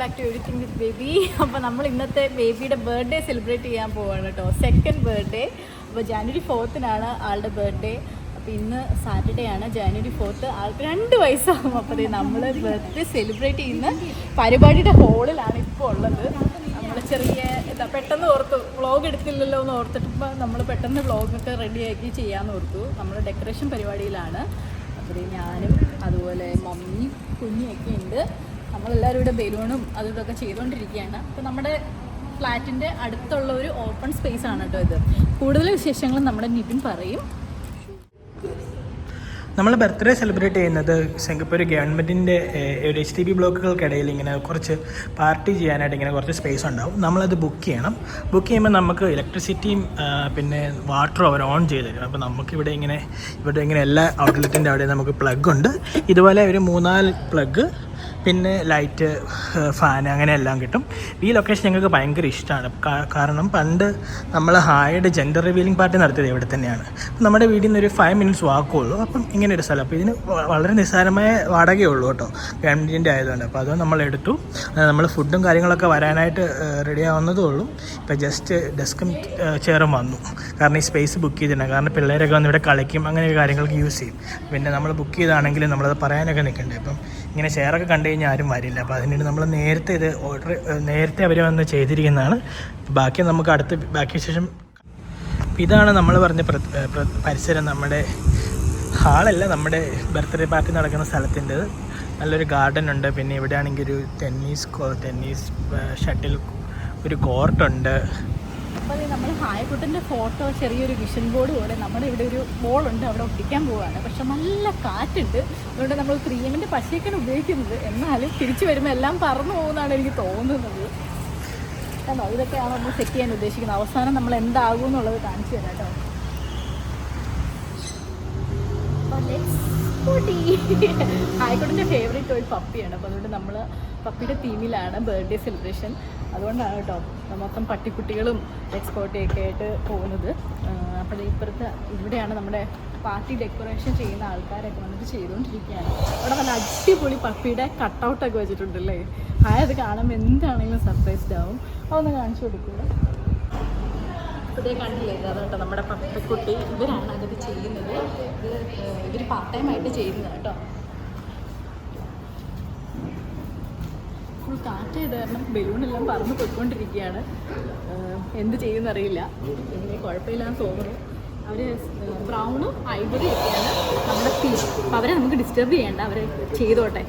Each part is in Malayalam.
Back to everything with baby. അപ്പോൾ നമ്മൾ ഇന്നത്തെ ബേബിയുടെ ബർത്ത്ഡേ സെലിബ്രേറ്റ് ചെയ്യാൻ പോവുകയാണ് കേട്ടോ. Second birthday. അപ്പോൾ ജാനുവരി 4th ആളുടെ ബർത്ത്ഡേ. അപ്പോൾ ഇന്ന് സാറ്റർഡേ ആണ്, ജാനുവരി 4th. ആൾക്ക് 2 വയസ്സാകും. അപ്പോൾ നമ്മൾ ബർത്ത്ഡേ സെലിബ്രേറ്റ് ചെയ്യുന്ന പരിപാടിയുടെ ഹോളിലാണ് ഇപ്പോൾ ഉള്ളത്. നമ്മൾ ചെറിയ പെട്ടെന്ന് ഓർത്തു, വ്ളോഗ് എടുത്തില്ലല്ലോ എന്ന് ഓർത്തിട്ടിപ്പോൾ നമ്മൾ പെട്ടെന്ന് വ്ളോഗൊക്കെ റെഡിയാക്കി ചെയ്യാമെന്ന് ഓർത്തു. നമ്മൾ ഡെക്കറേഷൻ പരിപാടിയിലാണ്. അപ്പോൾ ഞാനും അതുപോലെ മമ്മിയും കുഞ്ഞിയൊക്കെ ഉണ്ട്. നമ്മളെല്ലാവരും ഇവിടെ ബലൂണും അതും ഇതൊക്കെ ചെയ്തുകൊണ്ടിരിക്കുകയാണ്. അപ്പോൾ നമ്മുടെ ഫ്ലാറ്റിൻ്റെ അടുത്തുള്ള ഒരു ഓപ്പൺ സ്പേസ് ആണ് കേട്ടോ ഇത്. കൂടുതൽ വിശേഷങ്ങളും നമ്മുടെ നിതിൻ പറയും. നമ്മൾ ബർത്ത്ഡേ സെലിബ്രേറ്റ് ചെയ്യുന്നത് സിംഗപ്പൂർ ഗവൺമെൻറ്റിൻ്റെ ഒരു HDB ബ്ലോക്കുകൾക്കിടയിൽ ഇങ്ങനെ കുറച്ച് പാർട്ടി ചെയ്യാനായിട്ട് ഇങ്ങനെ കുറച്ച് സ്പേസ് ഉണ്ടാവും. നമ്മളത് ബുക്ക് ചെയ്യണം. ബുക്ക് ചെയ്യുമ്പോൾ നമുക്ക് ഇലക്ട്രിസിറ്റിയും പിന്നെ വാട്ടറും അവർ ഓൺ ചെയ്ത് തരും. അപ്പോൾ നമുക്കിവിടെ ഇങ്ങനെ എല്ലാ ഔട്ട്ലെറ്റിൻ്റെ അവിടെ നമുക്ക് പ്ലഗ് ഉണ്ട്. ഇതുപോലെ ഒരു 3-4 പ്ലഗ്, പിന്നെ ലൈറ്റ്, ഫാൻ, അങ്ങനെ എല്ലാം കിട്ടും. ഈ ലൊക്കേഷൻ ഞങ്ങൾക്ക് ഭയങ്കര ഇഷ്ടമാണ്. കാരണം പണ്ട് നമ്മൾ ഹായുടെ ജെൻഡർ റിവീലിംഗ് പാർട്ടി നടത്തിയത് ഇവിടെ തന്നെയാണ്. നമ്മുടെ വീട്ടിൽ നിന്ന് ഒരു 5 minutes വാക്കുള്ളൂ. അപ്പം ഇങ്ങനെ ഒരു സ്ഥലം. അപ്പോൾ ഇതിന് വളരെ നിസ്സാരമായ വാടകയുള്ളൂ കേട്ടോ, ഗവൺമെൻറ്റിൻ്റെ ആയതുകൊണ്ട്. അപ്പോൾ അത് നമ്മളെടുത്തു. നമ്മൾ ഫുഡും കാര്യങ്ങളൊക്കെ വരാനായിട്ട് റെഡി ആവുന്നതേ ഉള്ളൂ. ഇപ്പോൾ ജസ്റ്റ് ഡെസ്കും ചെയറും വന്നു. കാരണം ഈ സ്പേസ് ബുക്ക് ചെയ്തിട്ടുണ്ട്. കാരണം പിള്ളേരൊക്കെ വന്ന് ഇവിടെ കളിക്കും, അങ്ങനെ കാര്യങ്ങൾക്ക് യൂസ് ചെയ്യും. പിന്നെ നമ്മൾ ബുക്ക് ചെയ്താണെങ്കിലും നമ്മളത് പറയാനൊക്കെ നിൽക്കണ്ടേ. അപ്പം ഇങ്ങനെ ചെയറൊക്കെ കണ്ടു കഴിഞ്ഞാൽ ആരും വരില്ല. അപ്പോൾ അതിനുവേണ്ടി നമ്മൾ നേരത്തെ അവർ വന്ന് ചെയ്തിരിക്കുന്നതാണ്. ബാക്കി നമുക്ക് ബാക്കി ശേഷം. ഇതാണ് നമ്മൾ പറഞ്ഞ പരിസരം. നമ്മുടെ ഹാളല്ല, നമ്മുടെ ബർത്ത്ഡേ പാർട്ടി നടക്കുന്ന സ്ഥലത്തിൻ്റെത്. നല്ലൊരു ഗാർഡൻ ഉണ്ട്. പിന്നെ ഇവിടെ ആണെങ്കിൽ ഒരു ടെന്നീസ് ഷട്ടിൽ ഒരു കോർട്ടുണ്ട്. അപ്പോൾ നമ്മൾ ഹായക്കുട്ടൻ്റെ ഫോട്ടോ ചെറിയൊരു വിഷൻ ബോർഡ് പോലെ നമ്മുടെ ഇവിടെ ഒരു ബോളുണ്ട്, അവിടെ ഒട്ടിക്കാൻ പോവുകയാണ്. പക്ഷെ നല്ല കാറ്റുണ്ട്. അതുകൊണ്ട് നമ്മൾ 3Mൻ്റെ പശയൊക്കെയാണ് ഉപയോഗിക്കുന്നത്. എന്നാലും തിരിച്ചു വരുമ്പോൾ എല്ലാം പറന്നു പോകുന്നതാണ് എനിക്ക് തോന്നുന്നത്. കണ്ടോ, ഇതൊക്കെയാണ് നമ്മൾ സെറ്റ് ചെയ്യാൻ ഉദ്ദേശിക്കുന്നത്. അവസാനം നമ്മൾ എന്താകും എന്നുള്ളത് കാണിച്ചു തരാം കേട്ടോ. ഹായക്കുട്ടൻ്റെ ഫേവറേറ്റ് ഒരു പപ്പിയാണ്. അപ്പോൾ അതുകൊണ്ട് നമ്മൾ പപ്പിയുടെ തീമിലാണ് ബർത്ത്ഡേ സെലിബ്രേഷൻ. അതുകൊണ്ടാണ് കേട്ടോ മൊത്തം പട്ടിക്കുട്ടികളും എക്സ്പോർട്ടൊക്കെ ആയിട്ട് പോകുന്നത്. അപ്പോൾ ഇവിടെയാണ് നമ്മുടെ പാർട്ടി ഡെക്കറേഷൻ ചെയ്യുന്ന ആൾക്കാരൊക്കെ വന്നിട്ട് ചെയ്തുകൊണ്ടിരിക്കുകയാണ്. അവിടെ നല്ല അടിപൊളി പപ്പിയുടെ കട്ടൗട്ടൊക്കെ വെച്ചിട്ടുണ്ടല്ലേ. അത് കാണുമ്പോൾ എന്താണെങ്കിലും സർപ്രൈസ്ഡ് ആവും. അതൊന്ന് കാണിച്ചു കൊടുക്കുക. ഇതേ കണ്ടില്ലേ, അതാണ് കേട്ടോ നമ്മുടെ പപ്പിക്കുട്ടി. ഇവരാണ് അതൊക്കെ ചെയ്യുന്നത്. ഇവർ പാർട്ട് ടൈം ആയിട്ട് ചെയ്യുന്നത് കേട്ടോ. ഫുൾ കാറ്റ് ചെയ്ത് കാരണം ബലൂണെല്ലാം പറന്ന് പോയിക്കൊണ്ടിരിക്കുകയാണ്. എന്ത് ചെയ്യുമെന്നറിയില്ല. പിന്നെ കുഴപ്പമില്ലാന്ന് തോന്നുന്നു. അവർ ബ്രൗണും ഐവറി ഒക്കെയാണ് നമ്മുടെ തീം. അപ്പോൾ അവരെ നമുക്ക് ഡിസ്റ്റർബ് ചെയ്യേണ്ട, അവരെ ചെയ്തോട്ടെ.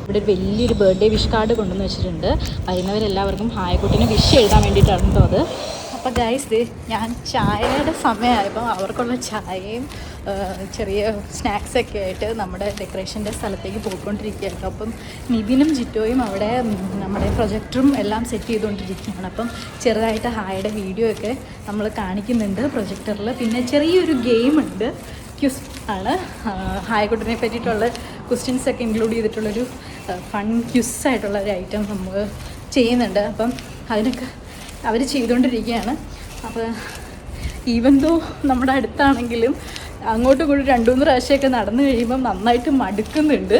ഇവിടെ വലിയൊരു ബർത്ത്ഡേ വിഷ് കാർഡ് കൊണ്ടുവന്ന് വെച്ചിട്ടുണ്ട്. വരുന്നവരെല്ലാവർക്കും ഹായക്കുട്ടിനെ വിഷ് എഴുതാൻ വേണ്ടിയിട്ടാണ് കേട്ടോ അത്. അപ്പോൾ ഗൈസ്, ഞാൻ ചായയുടെ സമയമായപ്പോൾ അവർക്കുള്ള ചായയും ചെറിയ സ്നാക്സൊക്കെ ആയിട്ട് നമ്മുടെ ഡെക്കറേഷൻ്റെ സ്ഥലത്തേക്ക് പോയിക്കൊണ്ടിരിക്കുകയാണ്. അപ്പം നിതിനും ജിറ്റോയും അവിടെ നമ്മുടെ പ്രൊജക്ടറും എല്ലാം സെറ്റ് ചെയ്തുകൊണ്ടിരിക്കുകയാണ്. അപ്പം ചെറുതായിട്ട് ഹായുടെ വീഡിയോ ഒക്കെ നമ്മൾ കാണിക്കുന്നുണ്ട് പ്രൊജക്ടറിൽ. പിന്നെ ചെറിയൊരു ഗെയിമുണ്ട്, ക്വിസ് ആണ്. ഹായക്കുട്ടിനെ പറ്റിയിട്ടുള്ള ക്വസ്റ്റ്യൻസൊക്കെ ഇൻക്ലൂഡ് ചെയ്തിട്ടുള്ളൊരു ഫൺ ക്വിസ്സായിട്ടുള്ള ഒരു ഐറ്റം നമ്മൾ ചെയ്യുന്നുണ്ട്. അപ്പം അതിനൊക്കെ അവർ ചെയ്തുകൊണ്ടിരിക്കുകയാണ്. അപ്പോൾ ഈവൻ ദോ നമ്മുടെ അടുത്താണെങ്കിലും അങ്ങോട്ടും ഇങ്ങോട്ടും 2-3 പ്രാവശ്യമൊക്കെ നടന്നു കഴിയുമ്പം നന്നായിട്ട് മടുക്കുന്നുണ്ട്.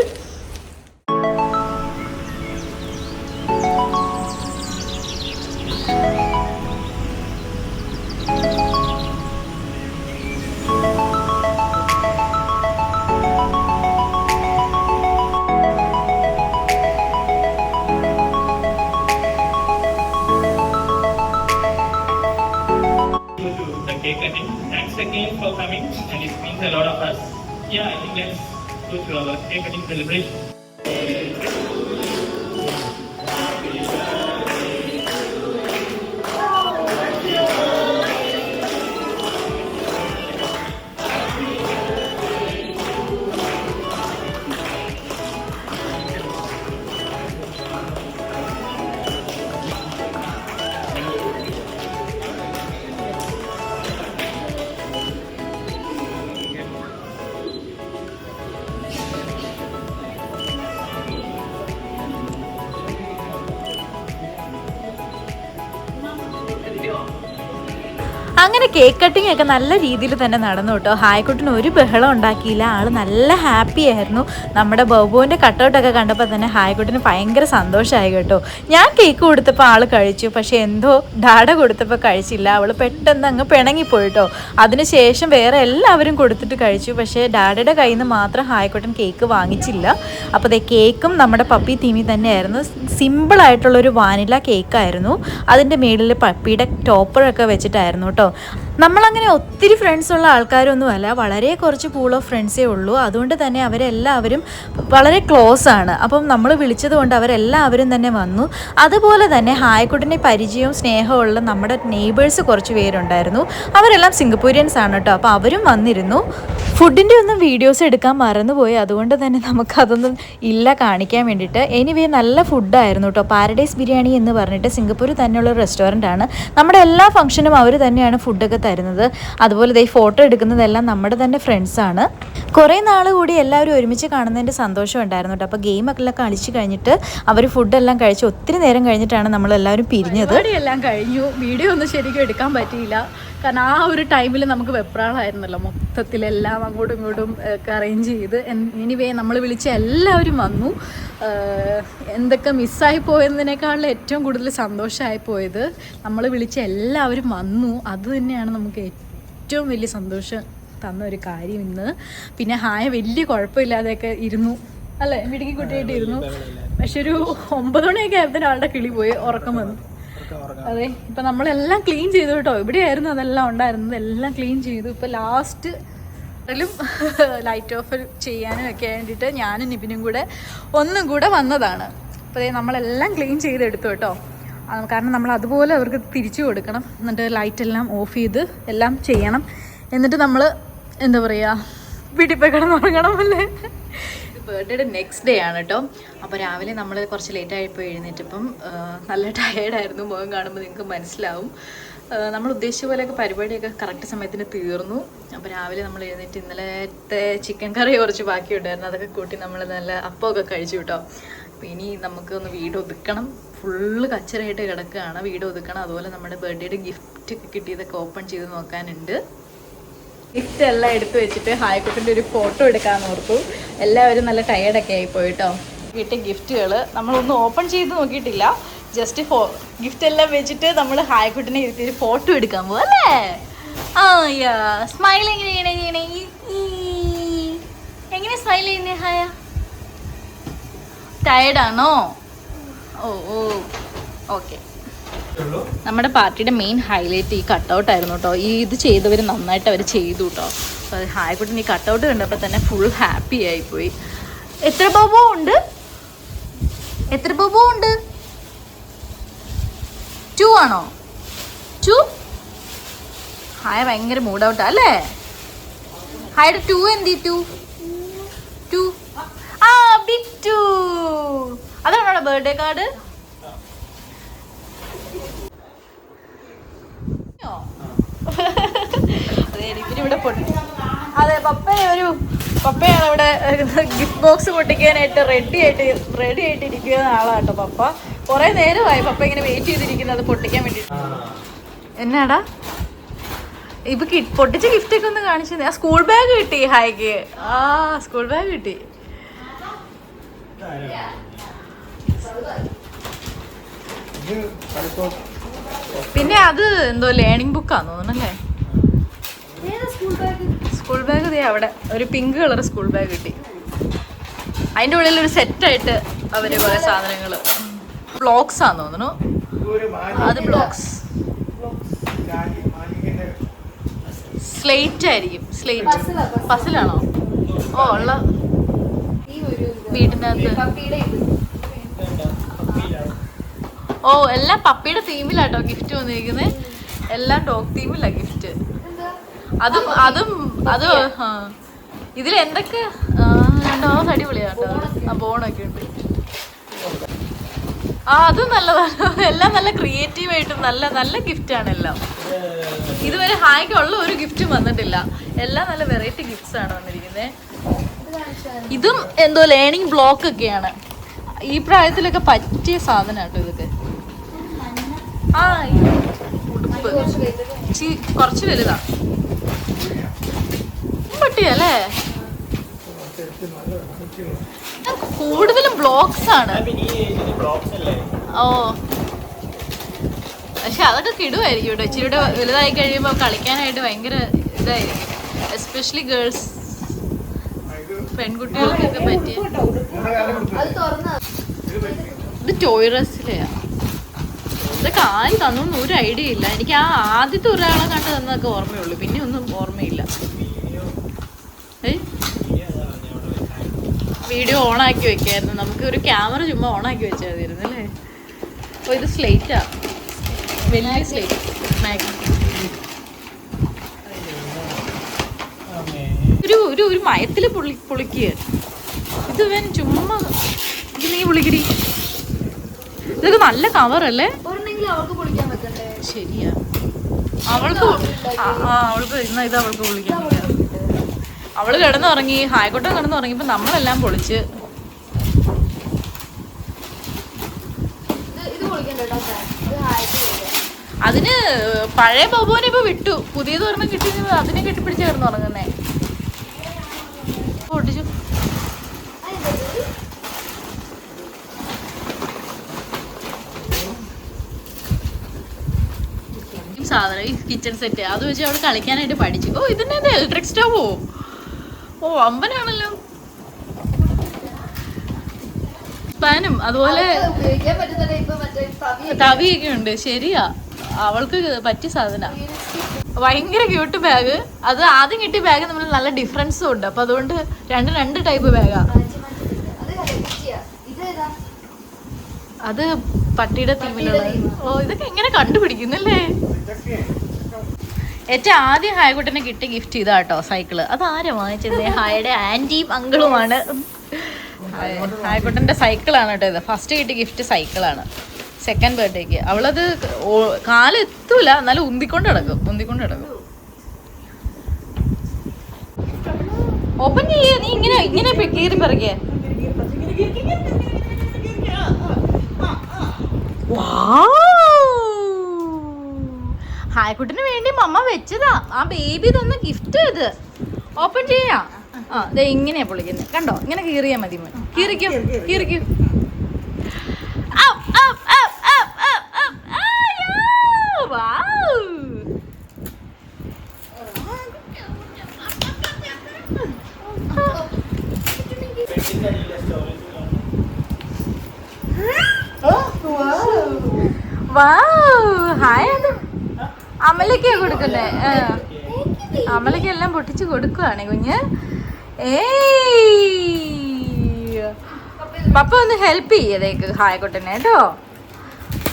Thanks again for coming, and it means a lot of us. Yeah, I think let's go to our cake cutting celebration. അങ്ങനെ കേക്ക് കട്ടിങ് ഒക്കെ നല്ല രീതിയിൽ തന്നെ നടന്നു കേട്ടോ. ഹായ്ക്കുട്ടിന് ഒരു ബഹളം ഉണ്ടാക്കിയില്ല, ആൾ നല്ല ഹാപ്പി ആയിരുന്നു. നമ്മുടെ ബോബുവിൻ്റെ കട്ടൗട്ടൊക്കെ കണ്ടപ്പോൾ തന്നെ ഹായ്ക്കുട്ടിന് ഭയങ്കര സന്തോഷമായി കേട്ടോ. ഞാൻ കേക്ക് കൊടുത്തപ്പോൾ ആൾ കഴിച്ചു, പക്ഷേ എന്തോ ഡാഡ കൊടുത്തപ്പോൾ കഴിച്ചില്ല. അവൾ പെട്ടെന്ന് അങ്ങ് പിണങ്ങിപ്പോയിട്ടോ. അതിനുശേഷം വേറെ എല്ലാവരും കൊടുത്തിട്ട് കഴിച്ചു, പക്ഷേ ഡാഡയുടെ കയ്യിൽ നിന്ന് മാത്രം ഹായ്ക്കുട്ടൻ കേക്ക് വാങ്ങിച്ചില്ല. അപ്പോൾ ദേ കേക്കും നമ്മുടെ പപ്പി തീമി തന്നെയായിരുന്നു. സിമ്പിളായിട്ടുള്ളൊരു വാനില കേക്കായിരുന്നു. അതിൻ്റെ മേളിൽ പപ്പിയുടെ ടോപ്പറൊക്കെ വെച്ചിട്ടായിരുന്നു കേട്ടോ. നമ്മളങ്ങനെ ഒത്തിരി ഫ്രണ്ട്സുള്ള ആൾക്കാരൊന്നുമല്ല, വളരെ കുറച്ച് പൂൾ ഓഫ് ഫ്രണ്ട്സേ ഉള്ളൂ. അതുകൊണ്ട് തന്നെ അവരെല്ലാവരും വളരെ ക്ലോസ് ആണ്. അപ്പം നമ്മൾ വിളിച്ചത് കൊണ്ട് അവരെല്ലാവരും തന്നെ വന്നു. അതുപോലെ തന്നെ ഹായ്ക്കുട്ടിനെ പരിചയവും സ്നേഹമുള്ള നമ്മുടെ നെയ്ബേഴ്സ് കുറച്ച് പേരുണ്ടായിരുന്നു. അവരെല്ലാം സിംഗപ്പൂരിയൻസ് ആണ് കേട്ടോ. അപ്പോൾ അവരും വന്നിരുന്നു. ഫുഡിൻ്റെ ഒന്നും വീഡിയോസ് എടുക്കാൻ മറന്നുപോയി, അതുകൊണ്ട് തന്നെ നമുക്കതൊന്നും ഇല്ല കാണിക്കാൻ വേണ്ടിയിട്ട്. എനിവേ നല്ല ഫുഡായിരുന്നു കേട്ടോ. പാരഡൈസ് ബിരിയാണി എന്ന് പറഞ്ഞിട്ട് സിംഗപ്പൂരിൽ തന്നെയുള്ള റെസ്റ്റോറൻ്റ് ആണ്. നമ്മുടെ എല്ലാ ഫംഗ്ഷനും അവർ തന്നെയാണ് ഫുഡൊക്കെ തരുന്നത്. അതുപോലെ ഈ ഫോട്ടോ എടുക്കുന്നതെല്ലാം നമ്മുടെ തന്നെ ഫ്രണ്ട്സാണ്. കുറേ നാൾ കൂടി എല്ലാവരും ഒരുമിച്ച് കാണുന്നതിൻ്റെ സന്തോഷം ഉണ്ടായിരുന്നു കേട്ടോ. അപ്പോൾ ഗെയിമൊക്കെ കളിച്ച് കഴിഞ്ഞിട്ട് അവർ ഫുഡെല്ലാം കഴിച്ച് ഒത്തിരി നേരം കഴിഞ്ഞിട്ടാണ് നമ്മളെല്ലാവരും പിരിഞ്ഞത്. എല്ലാം കഴിഞ്ഞു. വീഡിയോ ഒന്നും ശരിക്കും എടുക്കാൻ പറ്റിയില്ല, കാരണം ആ ഒരു ടൈമിൽ നമുക്ക് വെപ്രാളായിരുന്നല്ലോ. മൊത്തത്തിലെല്ലാം അങ്ങോട്ടും ഇങ്ങോട്ടും ഒക്കെ അറേഞ്ച് ചെയ്ത്. എനിവേ നമ്മൾ വിളിച്ച എല്ലാവരും വന്നു. എന്തൊക്കെ മിസ്സായി പോയതിനേക്കാളും ഏറ്റവും കൂടുതൽ സന്തോഷമായി പോയത് നമ്മൾ വിളിച്ച എല്ലാവരും വന്നു. അത് തന്നെയാണ് നമുക്ക് ഏറ്റവും വലിയ സന്തോഷം തന്ന ഒരു കാര്യം ഇന്ന്. പിന്നെ ഹായ വലിയ കുഴപ്പമില്ലാതെയൊക്കെ ഇരുന്നു അല്ലേ, മിടുക്കി കുട്ടിയായിട്ട് ഇരുന്നു. പക്ഷെ ഒരു 9 മണിയൊക്കെ ആയപ്പോൾ ആളുടെ കിളി പോയി, ഉറക്കം വന്നു. അതെ, ഇപ്പം നമ്മളെല്ലാം ക്ലീൻ ചെയ്തു കേട്ടോ. ഇവിടെയായിരുന്നു അതെല്ലാം ഉണ്ടായിരുന്നത്, എല്ലാം ക്ലീൻ ചെയ്തു. ഇപ്പം ലാസ്റ്റ് ലൈറ്റ് ഓഫ് ചെയ്യാനും ഒക്കെ വേണ്ടിയിട്ട് ഞാനും നിബിനും കൂടെ ഒന്നും കൂടെ വന്നതാണ്. അപ്പോൾ നമ്മളെല്ലാം ക്ലീൻ ചെയ്തെടുത്തു കേട്ടോ. കാരണം നമ്മൾ അതുപോലെ അവർക്ക് തിരിച്ചു കൊടുക്കണം. എന്നിട്ട് ലൈറ്റെല്ലാം ഓഫ് ചെയ്ത് എല്ലാം ചെയ്യണം. എന്നിട്ട് നമ്മൾ എന്താ പറയുക, വീട്ടിൽ പോയി കിടന്നുറങ്ങണമല്ലേ. ബർത്ത്ഡേയുടെ നെക്സ്റ്റ് ഡേ ആണ് കേട്ടോ. അപ്പോൾ രാവിലെ നമ്മൾ കുറച്ച് ലേറ്റായിപ്പോയി എഴുന്നേറ്റപ്പം നല്ല ടയേർഡായിരുന്നു. മുഖം കാണുമ്പോൾ നിങ്ങൾക്ക് മനസ്സിലാവും. നമ്മൾ ഉദ്ദേശിച്ച പോലെയൊക്കെ പരിപാടിയൊക്കെ കറക്റ്റ് സമയത്തിന് തീർന്നു. അപ്പോൾ രാവിലെ നമ്മൾ എഴുന്നേറ്റ് ഇന്നലത്തെ ചിക്കൻ കറി കുറച്ച് ബാക്കിയുണ്ടായിരുന്നു, അതൊക്കെ കൂട്ടി നമ്മൾ നല്ല അപ്പമൊക്കെ കഴിച്ചു കേട്ടോ. അപ്പോൾ ഇനി നമുക്കൊന്ന് വീട് ഒതുക്കണം. ഫുള്ള് കച്ചറായിട്ട് കിടക്കുകയാണ്, വീട് ഒതുക്കണം. അതുപോലെ നമ്മുടെ ബർത്ത്ഡേയുടെ ഗിഫ്റ്റ് ഒക്കെ കിട്ടിയതൊക്കെ ഓപ്പൺ ചെയ്ത് നോക്കാനുണ്ട്. ഗിഫ്റ്റ് എല്ലാം എടുത്തു വെച്ചിട്ട് ഹായ്ക്കുട്ടിൻ്റെ ഒരു ഫോട്ടോ എടുക്കാമെന്ന് ഓർത്തു. എല്ലാവരും നല്ല ടയേർഡൊക്കെ ആയിപ്പോയി കേട്ടോ. കിട്ടിയ ഗിഫ്റ്റുകൾ നമ്മളൊന്നും ഓപ്പൺ ചെയ്ത് നോക്കിയിട്ടില്ല. ജസ്റ്റ് ഗിഫ്റ്റ് എല്ലാം വെച്ചിട്ട് നമ്മൾ ഹായ്ക്കുട്ടിനെ ഇരുത്തി ഒരു ഫോട്ടോ എടുക്കാൻ പോകും അല്ലേ. ആ സ്മൈൽ എങ്ങനെ സ്മൈൽ ചെയ്യുന്നേ ഹായ? ടയേർഡാണോ? ഓ ഓക്കെ. നമ്മുടെ പാർട്ടിയുടെ മെയിൻ ഹൈലൈറ്റ് ഈ കട്ടൗട്ടായിരുന്നു കേട്ടോ. ഇത് ചെയ്തവർ നന്നായിട്ട് അവർ ചെയ്തു കേട്ടോ. അപ്പോൾ അത് ഹായ്ക്കുട്ടിന് ഈ കട്ടൗട്ട് കണ്ടപ്പോൾ തന്നെ ഫുൾ ഹാപ്പി ആയിപ്പോയി. എത്ര ബോബോ ഉണ്ട്? 2 ആണോ? 2? ഹായ ഭയങ്കര മൂഡ് ഔട്ടാ അല്ലേ? ഹായുടെ 2 എന്തി? 2 ആ ബിഗ് 2. അതാണോ ബർത്ത്ഡേ കാർഡ്? ഇവിടെ അതെ, പപ്പയാണ് ഇവിടെ ഗിഫ്റ്റ് ബോക്സ് പൊട്ടിക്കാനായിട്ട് റെഡി ആയിട്ടിരിക്കുന്ന ആളാട്ടോ പപ്പ. കുറെ നേരമായി പപ്പ ഇങ്ങനെ വെയിറ്റ് ചെയ്തിരിക്കുന്നത് പൊട്ടിക്കാൻ വേണ്ടിട്ട്. എന്നാടാ ഇപ്പൊ പൊട്ടിച്ച ഗിഫ്റ്റ് ഒക്കെ ഒന്ന് കാണിച്ചു. ആ സ്കൂൾ ബാഗ് കിട്ടി ഹായ്ക്ക്. സ്കൂൾ ബാഗ് കിട്ടി. പിന്നെ അത് എന്തോ ലേണിംഗ് ബുക്കാന്ന് തോന്നുന്നല്ലേ. സ്കൂൾ ബാഗ് ദേ അവിടെ ഒരു പിങ്ക് കളർ സ്കൂൾ ബാഗ് കിട്ടി. അതിൻ്റെ ഉള്ളിൽ ഒരു സെറ്റായിട്ട് അവര് കുറെ സാധനങ്ങൾ ബ്ലോക്സ് ആന്ന് തോന്നുന്നു. അത് ബ്ലോക്സ് സ്ലേറ്റ് ആയിരിക്കും. സ്ലേറ്റ് പസിലാണോ? ഉള്ള വീട്ടിനകത്ത് എല്ലാം പപ്പിയുടെ തീമിലാട്ടോ ഗിഫ്റ്റ് വന്നിരിക്കുന്നത്. എല്ലാം ഡോഗ് തീമില്ല ഗിഫ്റ്റ്. അതും ഇതിലെന്തൊക്കെ രണ്ടാമത് അടിപൊളിയാട്ടോ. ബോണൊക്കെ ഉണ്ട്. അതും നല്ലതാണ്. എല്ലാം നല്ല ക്രിയേറ്റീവായിട്ടും നല്ല ഗിഫ്റ്റാണ് എല്ലാം. ഇതുവരെ ഹായ്ക്കുള്ള ഒരു ഗിഫ്റ്റും വന്നിട്ടില്ല. എല്ലാം നല്ല വെറൈറ്റി ഗിഫ്റ്റ്സ് ആണ് വന്നിരിക്കുന്നത്. ഇതും എന്തോ ലേണിംഗ് ബ്ലോക്ക് ഒക്കെയാണ്. ഈ പ്രായത്തിലൊക്കെ പറ്റിയ സാധനം കേട്ടോ ഇതൊക്കെ. ടൈപ്പ് കുറച്ച് വലുതാ പട്ടിയല്ലേ. കൂടുതലും ബ്ലോക്സ് ആണ്. ഓ പക്ഷെ അതൊക്കെ കിടുവായിരിക്കും കേട്ടോ. ഇച്ചിരിയുടെ വലുതായി കഴിയുമ്പോൾ കളിക്കാനായിട്ട് ഭയങ്കര ഇതായിരിക്കും. എസ്പെഷ്യലി ഗേൾസ്, പെൺകുട്ടികൾക്കൊക്കെ പറ്റിയ. ഇത് ടോയ് റെസിലെയാ. ഇതൊക്കെ ആര് തന്നൊന്നും ഒരു ഐഡിയ ഇല്ല. എനിക്ക് ആ ആദ്യത്തെ ഒരാളെ കണ്ട് തന്നതൊക്കെ ഓർമ്മയുള്ളൂ, പിന്നെ ഒന്നും ഓർമ്മയില്ല. വീഡിയോ ഓണാക്കി വെക്കായിരുന്നു. നമുക്ക് ഒരു ക്യാമറ ചുമ്മാ ഓണാക്കി വെച്ചാൽ മതിയായിരുന്നു അല്ലേ. അപ്പോൾ ഇത് സ്ലേറ്റാ, വലിയ സ്ലേറ്റ് ഒരു മയത്തിൽ പൊളിക്കുക. ഇത് വേൻ ചുമ്മാ ഇത് നീ പൊളിക്കടി. ഇതൊക്കെ നല്ല കവറല്ലേ. ശരിയാ, അവൾക്ക് അവൾക്ക് ഇന്ന് ഇത് അവൾക്ക് പൊളിക്കാൻ. അവള് കിടന്നുറങ്ങി, ഹായ്ക്കോട്ടം കിടന്നുറങ്ങിയപ്പോ നമ്മളെല്ലാം പൊളിച്ച്. അതിന് പഴയ ബബുവിനെ ഇപ്പൊ വിട്ടു, പുതിയത് ഒരെണ്ണം കിട്ടി, അതിനെ കെട്ടിപ്പിടിച്ച് കിടന്നുറങ്ങുന്നേ. പൊട്ടിച്ചു. സാധനം ഈ കിച്ചൺ സെറ്റ് അത് വെച്ച് അവള് കളിക്കാനായിട്ട് പഠിച്ചു. ഓ ഇതിന്റെ ഇലക്ട്രിക് സ്റ്റവോ. ഓ അമ്പനാണല്ലോ. പാനും അതുപോലെ തവിയൊക്കെ ഉണ്ട്. ശരിയാ, അവൾക്ക് പറ്റിയ സാധന. ഭയങ്കര ക്യൂട്ട് ബാഗ്. അത് ആദ്യം കിട്ടിയ ബാഗ് നമ്മൾ നല്ല ഡിഫറൻസും ഉണ്ട്. അപ്പൊ അതുകൊണ്ട് രണ്ട് ടൈപ്പ് ബാഗാ. അത് പട്ടിയുടെ തീമിലുള്ള. ഓ ഇതൊക്കെ എങ്ങനെ കണ്ടുപിടിക്കുന്നല്ലേ. ഏറ്റവും ആദ്യം ഹായ്ക്കുട്ടനെ കിട്ടിയ ഗിഫ്റ്റ് ഇതാ കേട്ടോ, സൈക്കിള്. അത് ആരാ വാങ്ങിച്ചത്? ഹായുടെ ആന്റിയും അങ്കിളുമാണ്. ഹായ്ക്കുട്ടന്റെ സൈക്കിളാണ് കേട്ടോ ഇത്. ഫസ്റ്റ് കിട്ടിയ ഗിഫ്റ്റ് സൈക്കിളാണ്, സെക്കൻഡ് ബർത്ത്ഡേക്ക്. അവളത് കാലെത്തൂല, എന്നാലും ഉന്തിക്കൊണ്ട് കിടക്കും. ഓപ്പൺ ചെയ്യേ. നീ ഇങ്ങനെ കീറി പറക്കേ. ഹായ്ക്കുട്ടിന് വേണ്ടി മമ്മ വെച്ചതാ. ആ ബേബി തന്ന ഗിഫ്റ്റ് ഇത്. ഓപ്പൺ ചെയ്യാ. ആ ദേ ഇങ്ങനെയാ പൊളിക്കുന്നത് കണ്ടോ. ഇങ്ങനെ കീറിയാ മതി. കീറിക്കൂ. ഹായ്, അത് അമലക്കാ കൊടുക്കുന്നേ. അമലക്ക് എല്ലാം പൊട്ടിച്ച് കൊടുക്കുവാണ് കുഞ്ഞ്. പപ്പ ഒന്ന് ഹെൽപ്പ് ചെയ്തേക്ക് ഹായ്ക്കുട്ടനെ കേട്ടോ.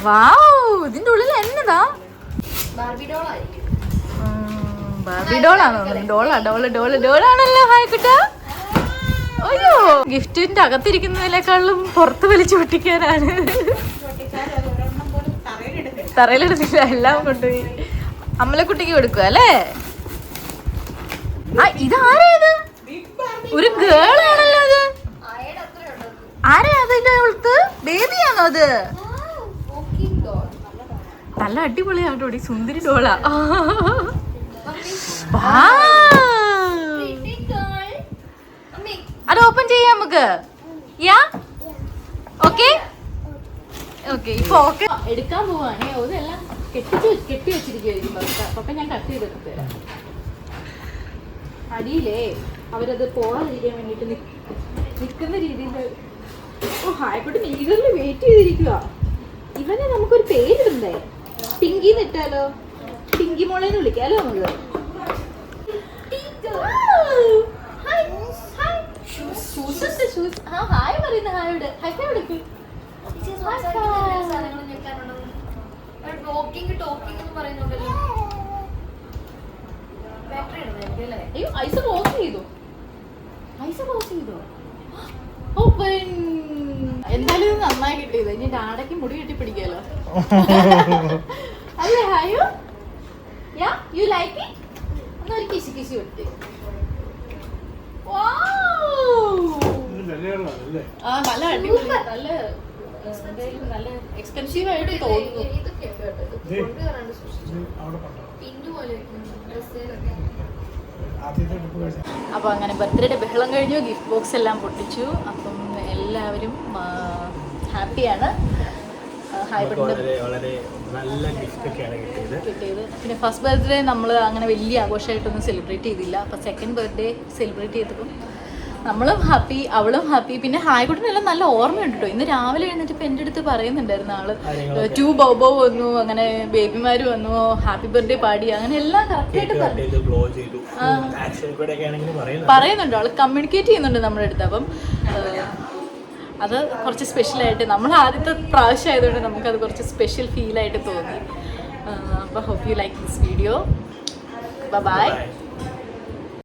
വാവ്, ഇതിന്റെ ഉള്ളിൽ എന്നതാ? ബാർബി ഡോളാണോ? ഡോളാണല്ലോ ഹായ്ക്കുട്ട. അയ്യോ, ഗിഫ്റ്റിന്റെ അകത്തിരിക്കുന്നതിനേക്കാളും പുറത്ത് വലിച്ചു പൊട്ടിക്കാനാണ്. തറയിലെടുത്തില്ല, എല്ലാം കൊണ്ടുപോയി അമ്മലക്കുട്ടിക്ക് കൊടുക്കുക അല്ലേ. ആ ഇതാരേത്? ഒരു ഗേൾ ആണല്ലോ അത്. ആരാ അതിന്റെ അടുത്ത്? ബേബിയാണോ അത്? നല്ല അടിപൊളിയാട്ടോ, സുന്ദരി ഡോളാ. അത് ഓപ്പൺ ചെയ്യാം നമുക്ക്. യാ ഓക്കെ ഇപ്പൊ ഓക്കെ. എടുക്കാൻ പോവാണേ. അതെല്ലാം കെട്ടി വെച്ചിരിക്കുവായിരിക്കും പപ്പ. ഞാൻ കട്ട് ചെയ്തെടുത്ത് തരാം. അടിയിലേ അവരത് പോകാതിരിക്കാൻ വേണ്ടിട്ട് നിൽക്കുന്ന രീതിയിൽ. ഓ ഹായ്ക്കുട്ടി ഈഗറിൽ വെയിറ്റ് ചെയ്തിരിക്കുക. ഇവനെ നമുക്കൊരു പേരിടണ്ടേ? പിങ്കിന്ന് ഇട്ടാലോ? പിങ്കി മോളേന്ന് വിളിക്കാലോ നമുക്ക്. ഹായ് പറയുന്ന ഹായോട് ഹൈഫൈ കൊടുക്കും. അയ്യോ ഐസ് ക്ലോസ് ചെയ്തോ? ഓപ്പൺ. എന്തായാലും ഇത് നന്നായി കിട്ടിയത്. ഇനി ഡാഡയ്ക്ക് മുടി കെട്ടി പിടിക്കാലോ അല്ലേ ഹായോ? You like it? എന്നൊരു കിശി കൊടുത്ത്. നല്ല അടിപൊളി, നല്ല എന്തായാലും നല്ല എക്സ്പെൻസീവ് ആയിട്ട് തോന്നുന്നു. അപ്പോൾ അങ്ങനെ ബർത്ത്ഡേയുടെ ബഹളം കഴിഞ്ഞു, ഗിഫ്റ്റ് ബോക്സ് എല്ലാം പൊട്ടിച്ചു. അപ്പം എല്ലാവരും ഹാപ്പിയാണ്. വളരെ നല്ല ഗിഫ്റ്റ് ഒക്കെയാണ് കിട്ടിയത്. പിന്നെ ഫസ്റ്റ് ബർത്ത്ഡേ നമ്മൾ അങ്ങനെ വലിയ ആഘോഷമായിട്ടൊന്നും സെലിബ്രേറ്റ് ചെയ്തില്ല. അപ്പോൾ സെക്കൻഡ് ബർത്ത്ഡേ സെലിബ്രേറ്റ് ചെയ്തപ്പം നമ്മളും ഹാപ്പി, അവളും ഹാപ്പി. പിന്നെ ഹായ്ക്കുട്ടനെല്ലാം നല്ല ഓർമ്മയുണ്ട് കേട്ടോ. ഇന്ന് രാവിലെ എഴുന്നേറ്റപ്പോൾ എൻ്റെ അടുത്ത് പറയുന്നുണ്ടായിരുന്നു ആള് 2 ബോബോ വന്നു, അങ്ങനെ ബേബിമാർ വന്നു, ഹാപ്പി ബർത്ത്ഡേ പാടി, അങ്ങനെ എല്ലാം കറക്റ്റായിട്ട് പറയുന്നുണ്ട്. ആള് കമ്മ്യൂണിക്കേറ്റ് ചെയ്യുന്നുണ്ട് നമ്മുടെ അടുത്ത്. അപ്പം അത് കുറച്ച് സ്പെഷ്യലായിട്ട്, നമ്മൾ ആദ്യത്തെ പ്രാവശ്യം ആയതുകൊണ്ട് നമുക്കത് കുറച്ച് സ്പെഷ്യൽ ഫീലായിട്ട് തോന്നി. അപ്പോൾ hope you like this video. By.